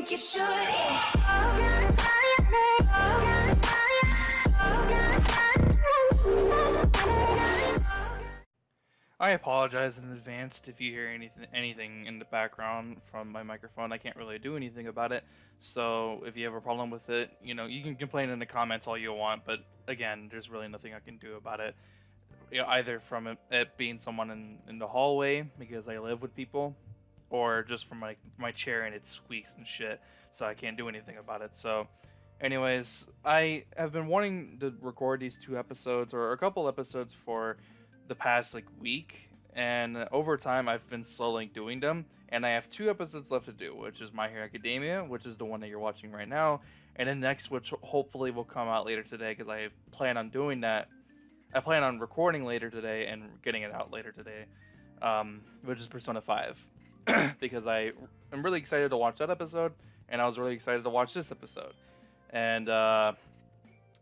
think you should. I apologize in advance if you hear anything in the background from my microphone. I can't really do anything about it. So if you have a problem with it, you know, you can complain in the comments all you want, but again, there's really nothing I can do about it. You know, either from it being someone in the hallway because I live with people, or just from my chair and it squeaks and shit, so I can't do anything about it. So anyways, I have been wanting to record these 2 episodes or a couple episodes for the past like week, and over time I've been slowly doing them, and I have 2 episodes left to do, which is My Hero Academia, which is the one that you're watching right now, and then next, which hopefully will come out later today because I plan on doing that. I plan on recording later today and getting it out later today, which is Persona 5, because I am really excited to watch that episode, and I was really excited to watch this episode, and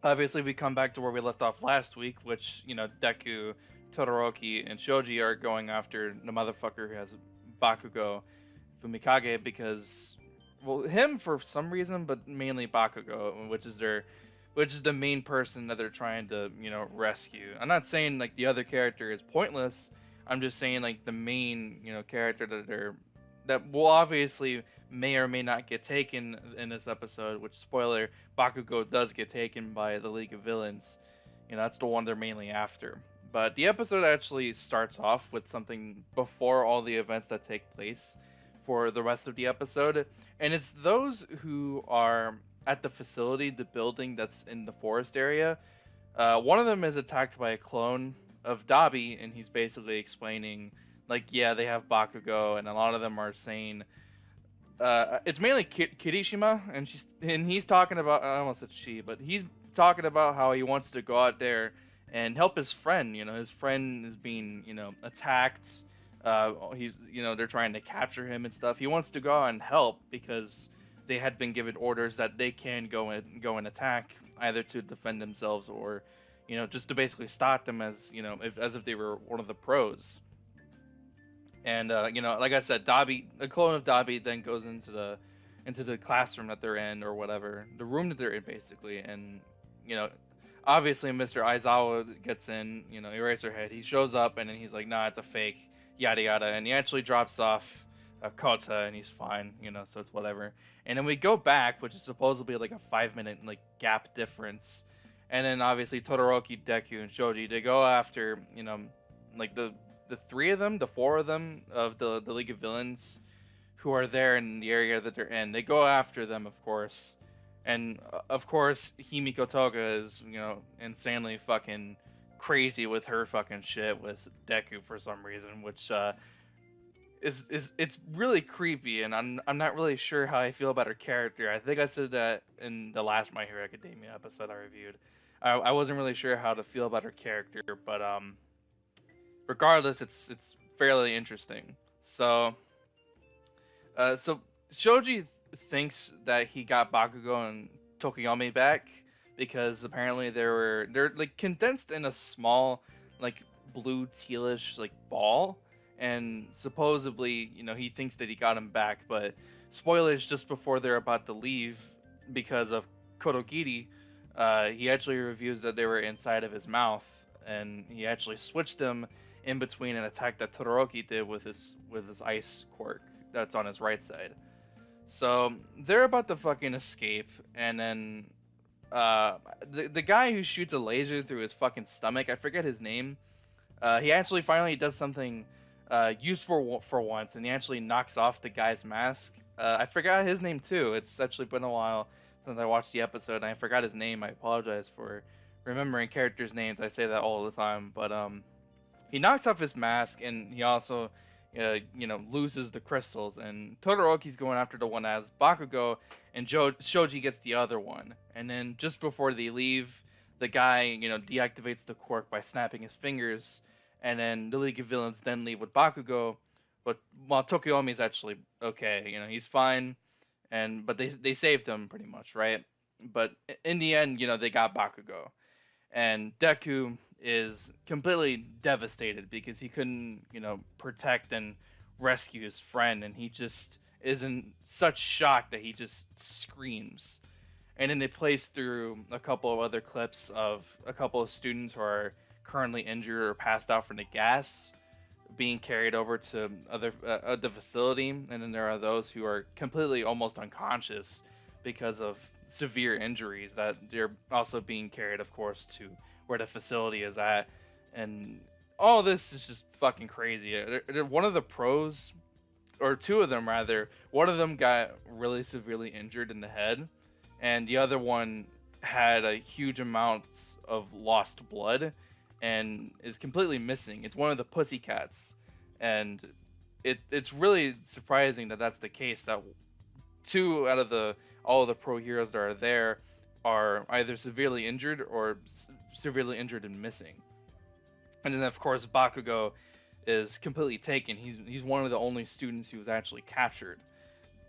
obviously we come back to where we left off last week, which, you know, Deku, Todoroki, and Shoji are going after the motherfucker who has Bakugo Fumikage because, well, him for some reason, but mainly Bakugo, which is the main person that they're trying to, you know, rescue. I'm not saying like the other character is pointless. I'm just saying like the main, you know, character that will obviously may or may not get taken in this episode, which, spoiler, Bakugo does get taken by the League of Villains. You know, that's the one they're mainly after. But the episode actually starts off with something before all the events that take place for the rest of the episode. And it's those who are at the facility, the building that's in the forest area. One of them is attacked by a clone of Dabi, and he's basically explaining, like, yeah, they have Bakugo, and a lot of them are saying, it's mainly Kirishima, and he's talking about, I almost said she, but he's talking about how he wants to go out there and help his friend. You know, his friend is being, you know, attacked. He's, you know, they're trying to capture him and stuff. He wants to go out and help because they had been given orders that they can go and attack, either to defend themselves or, you know, just to basically stop them as, you know, as if they were one of the pros. And you know, like I said, Dabi, a clone of Dabi, then goes into the classroom that they're in, or whatever, the room that they're in, basically. And, you know, obviously Mr. Aizawa gets in, you know, Eraserhead. He shows up, and then he's like, nah, it's a fake, yada yada, and he actually drops off Kota, and he's fine, you know, so it's whatever. And then we go back, which is supposedly like a 5-minute like gap difference, and then obviously Todoroki, Deku, and Shoji, they go after, you know, like the 3 of them, the 4 of them of the League of Villains who are there in the area that they're in. They go after them, of course. And, of course, Himiko Toga is, you know, insanely fucking crazy with her fucking shit with Deku for some reason, which, it's really creepy, and I'm not really sure how I feel about her character. I think I said that in the last My Hero Academia episode I reviewed. I wasn't really sure how to feel about her character, but, regardless, it's fairly interesting. So Shoji thinks that he got Bakugo and Tokiyomi back because apparently they're like condensed in a small, like, blue tealish like ball, and supposedly, you know, he thinks that he got him back, but spoilers, just before they're about to leave because of Kodogiri, he actually reveals that they were inside of his mouth, and he actually switched them in between an attack that Todoroki did with his ice quirk that's on his right side. So they're about to fucking escape, and then the guy who shoots a laser through his fucking stomach, I forget his name, he actually finally does something useful for once, and he actually knocks off the guy's mask. I forgot his name too. It's actually been a while since I watched the episode, and I forgot his name. I apologize for remembering characters' names. I say that all the time, but he knocks off his mask, and he also, you know, loses the crystals. And Todoroki's going after the one that has Bakugo, and Shoji gets the other one. And then just before they leave, the guy, you know, deactivates the quirk by snapping his fingers. And then the League of Villains then leave with Bakugo, but while Tokiyomi's actually okay, you know, he's fine, but they saved him pretty much, right? But in the end, you know, they got Bakugo, and Deku is completely devastated because he couldn't, you know, protect and rescue his friend, and he just is in such shock that he just screams. And then it plays through a couple of other clips of a couple of students who are currently injured or passed out from the gas being carried over to the facility, and then there are those who are completely almost unconscious because of severe injuries that they're also being carried, of course, to where the facility is at. And all this is just fucking crazy. One of the pros, or two of them rather, one of them got really severely injured in the head, and the other one had a huge amounts of lost blood and is completely missing. It's one of the pussycats, and it's really surprising that that's the case. That two out of all of the pro heroes that are there are either severely injured or severely injured and missing. And then of course Bakugo is completely taken. He's one of the only students who was actually captured.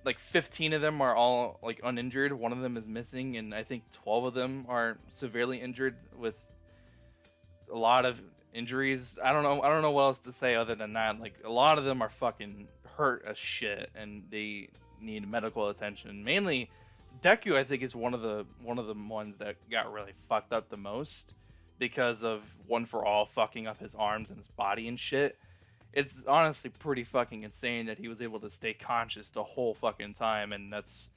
Like 15 of them are all like uninjured. One of them is missing, and I think 12 of them are severely injured with a lot of injuries. I don't know what else to say other than that. Like a lot of them are fucking hurt as shit, and they need medical attention. Mainly, Deku I think is one of the ones that got really fucked up the most because of One for All fucking up his arms and his body and shit. It's honestly pretty fucking insane that he was able to stay conscious the whole fucking time, and it's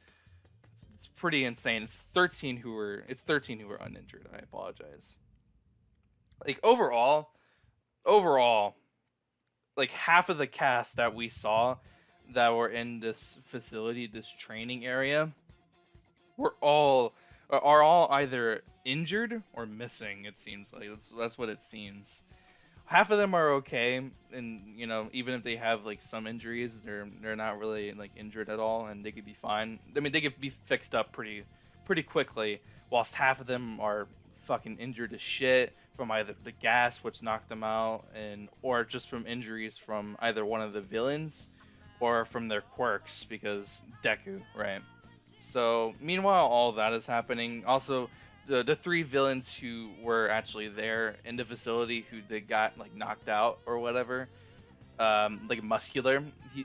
pretty insane. It's 13 who were uninjured. I apologize. Like overall, like half of the cast that we saw that were in this facility, this training area, are all either injured or missing. It seems like that's what it seems. Half of them are okay, and even if they have like some injuries, they're not really like injured at all, and they could be fine. I mean, they could be fixed up pretty quickly, whilst half of them are fucking injured as shit from either the gas which knocked them out, or just from injuries from either one of the villains or from their quirks, because Deku, right? So meanwhile all that is happening, also the three villains who were actually there in the facility who they got like knocked out or whatever, like Muscular,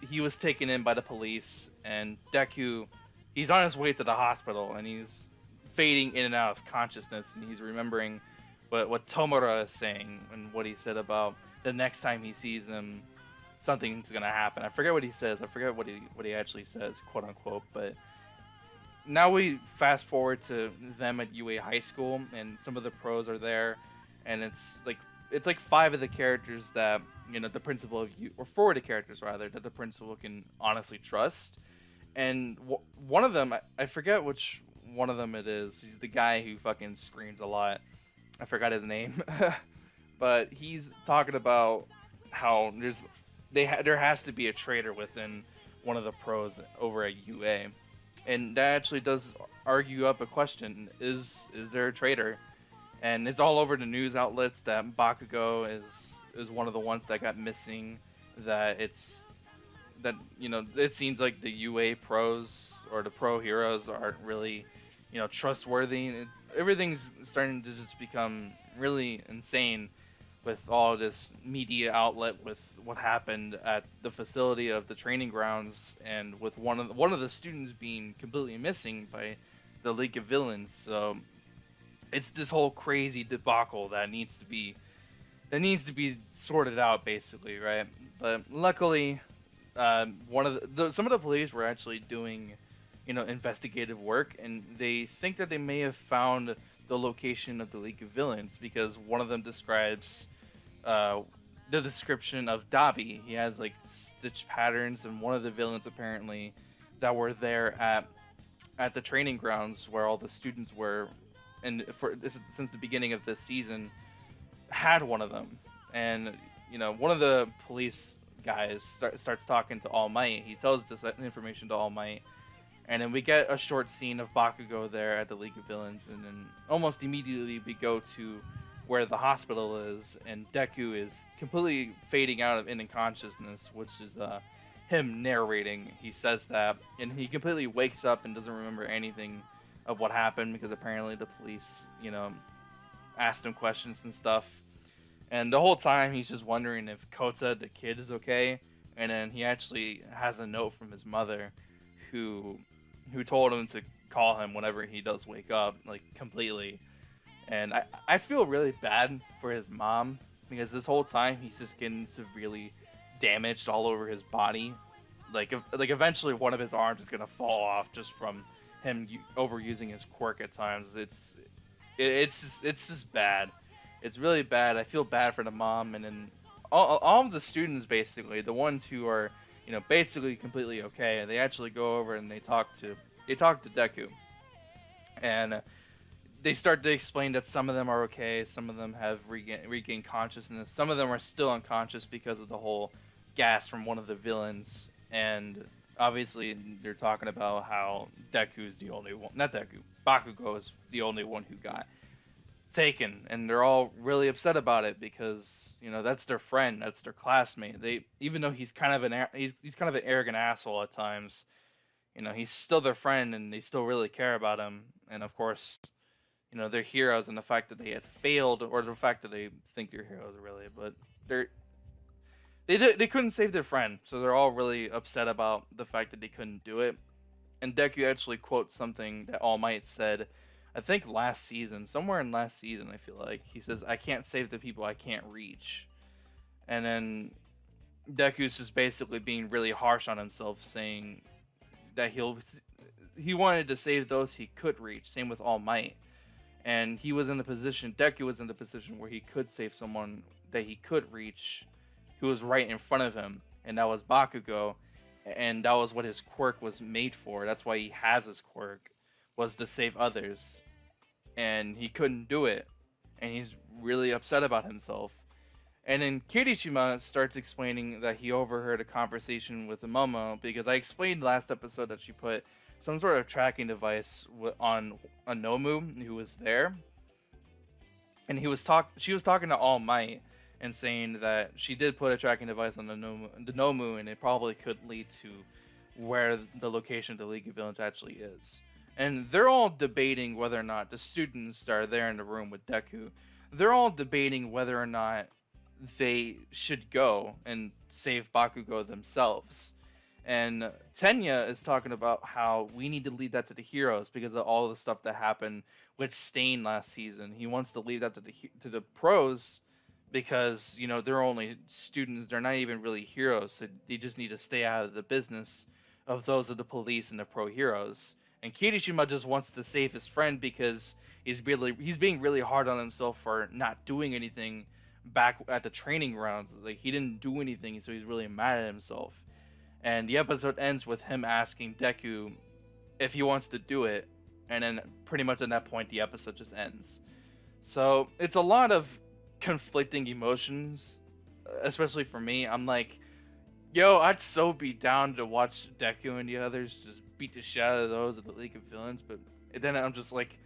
he was taken in by the police, and Deku, he's on his way to the hospital, and he's fading in and out of consciousness, and he's remembering what Tomura is saying and what he said about the next time he sees him, something's gonna happen. I forget what he says. I forget what he actually says, quote unquote. But now we fast forward to them at UA High School, and some of the pros are there, and it's like 5 of the characters that the principal or 4 of the characters rather that the principal can honestly trust. And one of them, I forget which one of them it is. He's the guy who fucking screams a lot. I forgot his name, but he's talking about how there has to be a traitor within one of the pros over at UA, and that actually does argue up a question: is there a traitor? And it's all over the news outlets that Bakugo is one of the ones that got missing. That it seems like the UA pros or the pro heroes aren't really trustworthy. Everything's starting to just become really insane with all this media outlet, with what happened at the facility of the training grounds, and with one of the students being completely missing by the League of Villains. So it's this whole crazy debacle that needs to be sorted out, basically, right? But luckily, some of the police were actually doing investigative work, and they think that they may have found the location of the League of Villains, because one of them describes the description of Dabi. He has like stitch patterns, and one of the villains apparently that were there at the training grounds where all the students were, and since the beginning of this season, had one of them. And one of the police guys starts talking to All Might. He tells this information to All Might. And then we get a short scene of Bakugo there at the League of Villains, and then almost immediately we go to where the hospital is, and Deku is completely fading out of unconsciousness, which is him narrating. He says that, and he completely wakes up and doesn't remember anything of what happened, because apparently the police, asked him questions and stuff. And the whole time he's just wondering if Kota, the kid, is okay, and then he actually has a note from his mother, who told him to call him whenever he does wake up, like completely. And I feel really bad for his mom because this whole time he's just getting severely damaged all over his body. Like eventually one of his arms is gonna fall off just from him overusing his quirk at times. It's just bad. It's really bad. I feel bad for the mom, and then all of the students, basically the ones who are, basically completely okay. They actually go over and they talk to Deku, and they start to explain that some of them are okay, some of them have regained consciousness, some of them are still unconscious because of the whole gas from one of the villains, and obviously they're talking about how Deku's the only one, not Deku, Bakugo is the only one who got taken, and they're all really upset about it because that's their friend, that's their classmate. They, even though he's kind of he's kind of an arrogant asshole at times, he's still their friend, and they still really care about him. And of course, they're heroes, and the fact that they had failed, or the fact that they think they're heroes really, but they couldn't save their friend, so they're all really upset about the fact that they couldn't do it. And Deku actually quotes something that All Might said, I think somewhere in last season, I feel like. He says, I can't save the people I can't reach. And then Deku's just basically being really harsh on himself, saying that he wanted to save those he could reach. Same with All Might. And Deku was in the position where he could save someone that he could reach, who was right in front of him, and that was Bakugo. And that was what his quirk was made for. That's why he has his quirk, was to save others. And he couldn't do it. And he's really upset about himself. And then Kirishima starts explaining that he overheard a conversation with Momo, because I explained last episode that she put some sort of tracking device on a Nomu who was there. And she was talking to All Might and saying that she did put a tracking device on the Nomu, and it probably could lead to where the location of the League of Villains actually is. And they're all debating whether or not the students that are there in the room with Deku, they're all debating whether or not they should go and save Bakugo themselves. And Tenya is talking about how we need to leave that to the heroes because of all the stuff that happened with Stain last season. He wants to leave that to the pros because, they're only students. They're not even really heroes. So they just need to stay out of the business of those of the police and the pro heroes. And Kirishima just wants to save his friend because he's being really hard on himself for not doing anything back at the training grounds. Like, he didn't do anything, so he's really mad at himself. And the episode ends with him asking Deku if he wants to do it, and then pretty much at that point the episode just ends. So it's a lot of conflicting emotions, especially for me. I'm like, yo, I'd so be down to watch Deku and the others just beat the shit out of those of the League of Villains, but then I'm just like,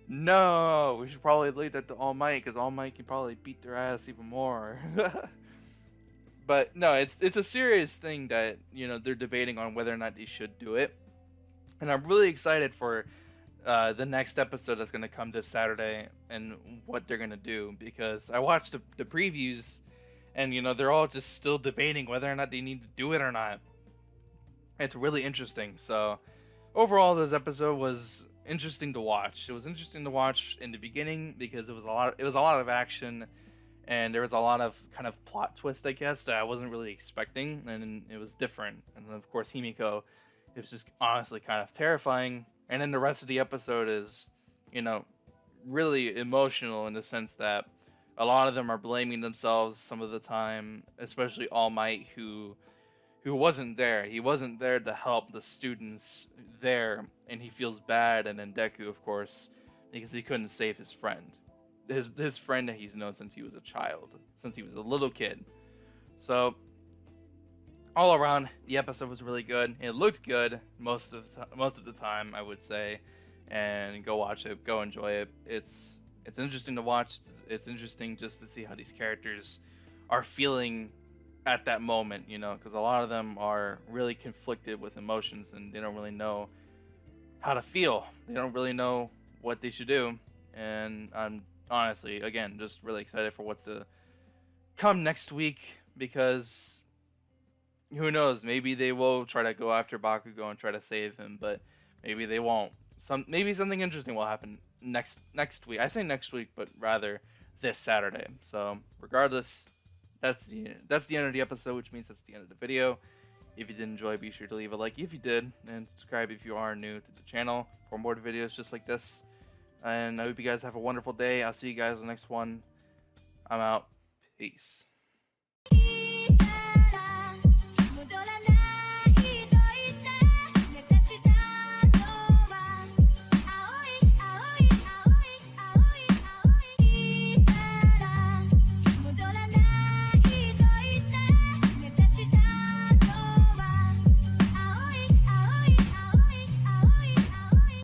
no, we should probably leave that to All Might, because All Might can probably beat their ass even more. But no, it's a serious thing that, they're debating on whether or not they should do it. And I'm really excited for the next episode that's going to come this Saturday and what they're going to do, because I watched the previews, and they're all just still debating whether or not they need to do it or not. It's really interesting. So overall, this episode was interesting to watch. It was interesting to watch in the beginning because it was a lot of action, and there was a lot of kind of plot twist, I guess, that I wasn't really expecting, and it was different. And then, of course, Himiko, it was just honestly kind of terrifying. And then the rest of the episode is, really emotional in the sense that a lot of them are blaming themselves some of the time, especially All Might, who wasn't there. He wasn't there to help the students there, and he feels bad. And then Deku, of course, because he couldn't save his friend. His friend that he's known since he was a child, since he was a little kid. So all around, the episode was really good. It looked good most of the time, I would say. And go watch it, go enjoy it. It's interesting to watch. It's interesting just to see how these characters are feeling at that moment, because a lot of them are really conflicted with emotions, and they don't really know how to feel. They don't really know what they should do. And I'm honestly, again, just really excited for what's to come next week, because who knows? Maybe they will try to go after Bakugo and try to save him, but maybe they won't. Maybe something interesting will happen next week. I say next week, but rather this Saturday. So regardless, that's the end of the episode, which means that's the end of the video. If you did enjoy, be sure to leave a like if you did, and subscribe if you are new to the channel for more videos just like this. And I hope you guys have a wonderful day. I'll see you guys in the next one. I'm out. Peace.